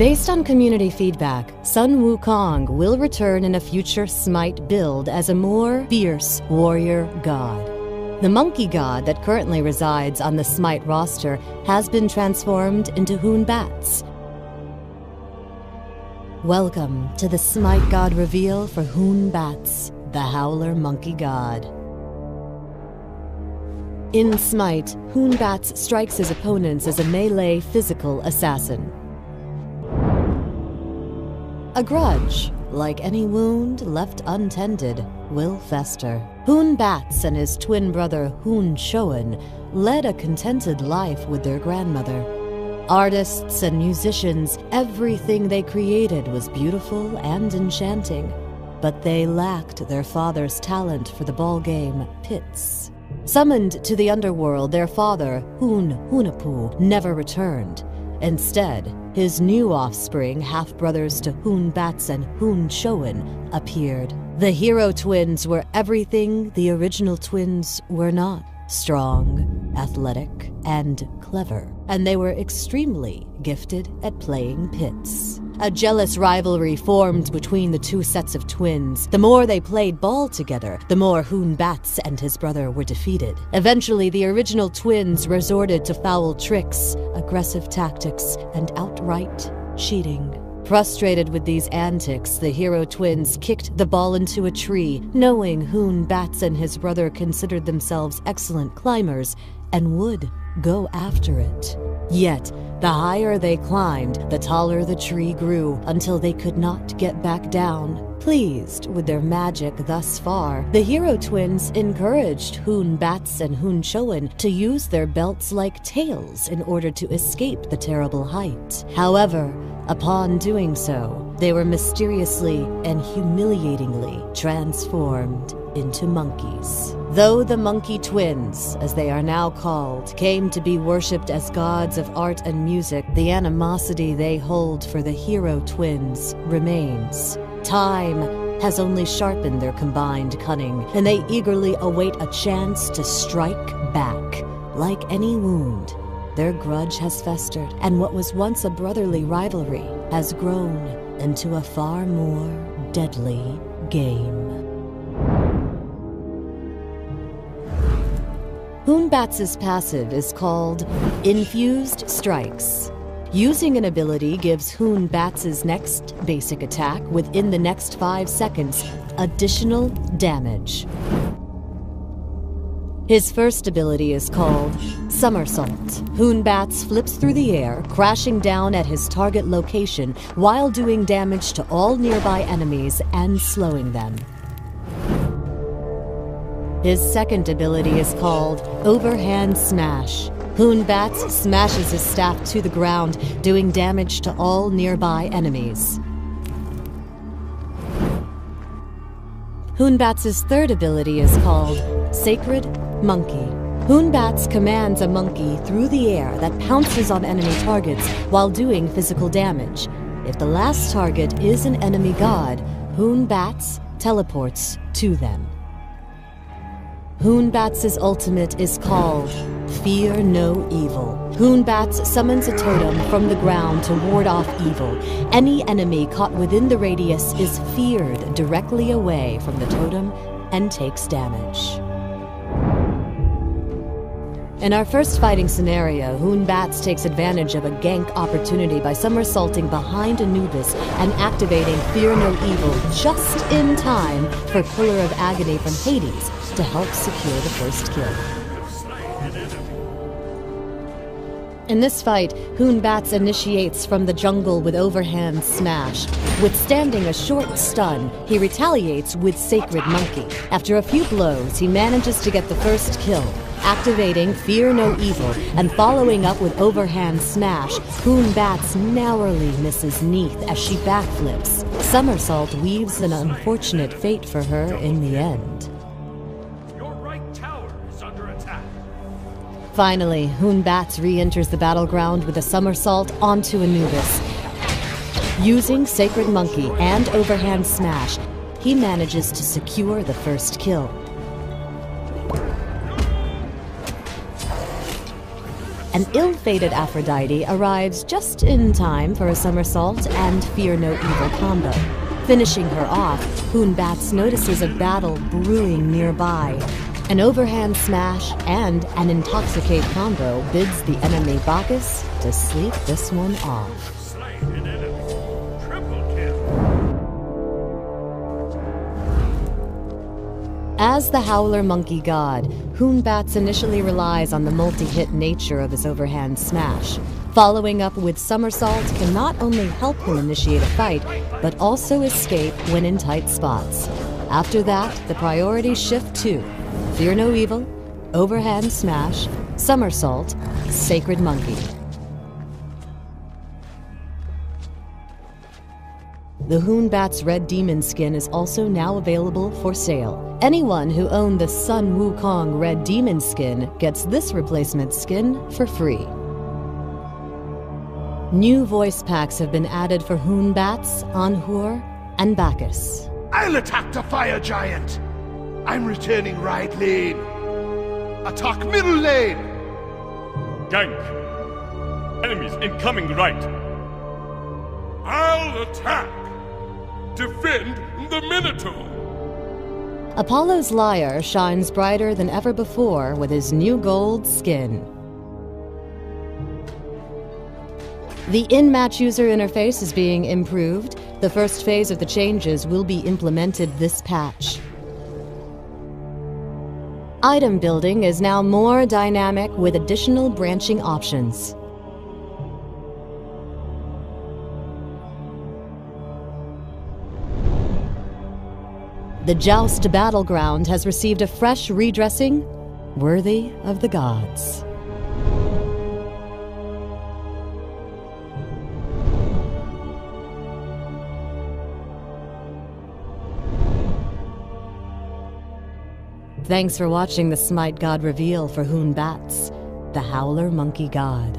Based on community feedback, Sun Wukong will return in a future SMITE build as a more fierce warrior god. The monkey god that currently resides on the SMITE roster has been transformed into Batz. Welcome to the SMITE god reveal for Batz, the Howler monkey god. In SMITE, Batz strikes his opponents as a melee physical assassin. A grudge, like any wound left untended, will fester. Batz and his twin brother Showen led a contented life with their grandmother. Artists and musicians, everything they created was beautiful and enchanting, but they lacked their father's talent for the ball game pits. Summoned to the underworld, their father, Hunapu, never returned. Instead, his new offspring, half-brothers to Batz and Showen, appeared. The hero twins were everything the original twins were not. Strong, athletic, and clever. And they were extremely gifted at playing pits. A jealous rivalry formed between the two sets of twins. The more they played ball together, the more Batz and his brother were defeated. Eventually, the original twins resorted to foul tricks, aggressive tactics, and outright cheating. Frustrated with these antics, the hero twins kicked the ball into a tree, knowing Batz and his brother considered themselves excellent climbers and would go after it. Yet, the higher they climbed, the taller the tree grew, until they could not get back down. Pleased with their magic thus far, the hero twins encouraged Batz and Showen to use their belts like tails in order to escape the terrible height. However, upon doing so, they were mysteriously and humiliatingly transformed into monkeys. Though the monkey twins, as they are now called, came to be worshipped as gods of art and music, the animosity they hold for the hero twins remains. Time has only sharpened their combined cunning, and they eagerly await a chance to strike back. Like any wound, their grudge has festered, and what was once a brotherly rivalry has grown into a far more deadly game. Batz's passive is called Infused Strikes. Using an ability gives Batz's next basic attack within the next 5 seconds additional damage. His first ability is called Somersault. Batz flips through the air, crashing down at his target location while doing damage to all nearby enemies and slowing them. His second ability is called Overhand Smash. Batz smashes his staff to the ground, doing damage to all nearby enemies. Batz's third ability is called Sacred Monkey. Batz commands a monkey through the air that pounces on enemy targets while doing physical damage. If the last target is an enemy god, Batz teleports to them. Batz's ultimate is called Fear No Evil. Batz summons a totem from the ground to ward off evil. Any enemy caught within the radius is feared directly away from the totem and takes damage. In our first fighting scenario, Batz takes advantage of a gank opportunity by somersaulting behind Anubis and activating Fear No Evil just in time for Pillar of Agony from Hades to help secure the first kill. In this fight, Batz initiates from the jungle with Overhand Smash. Withstanding a short stun, he retaliates with Sacred Monkey. After a few blows, he manages to get the first kill, activating Fear No Evil and following up with Overhand Smash. Batz narrowly misses Neath as she backflips. Somersault weaves an unfortunate fate for her in the end. Finally, Batz re-enters the battleground with a somersault onto Anubis. Using Sacred Monkey and Overhand Smash, he manages to secure the first kill. An ill-fated Aphrodite arrives just in time for a somersault and fear no evil combo. Finishing her off, Batz notices a battle brewing nearby. An overhand smash and an intoxicate combo bids the enemy Bacchus to sleep this one off. As the Howler Monkey God, Batz initially relies on the multi-hit nature of his overhand smash. Following up with somersault can not only help him initiate a fight, but also escape when in tight spots. After that, the priorities shift to Fear No Evil, Overhand Smash, Somersault, Sacred Monkey. The Batz Red Demon skin is also now available for sale. Anyone who owned the Sun Wukong Red Demon skin gets this replacement skin for free. New voice packs have been added for Batz, Anhur, and Bacchus. I'll attack the fire giant! I'm returning right lane. Attack middle lane! Gank! Enemies incoming right! I'll attack! Defend the Minotaur! Apollo's Lyre shines brighter than ever before with his new gold skin. The in-match user interface is being improved. The first phase of the changes will be implemented this patch. Item building is now more dynamic with additional branching options. The Joust Battleground has received a fresh redressing worthy of the gods. Thanks for watching the SMITE God reveal for Batz, the Howler Monkey God.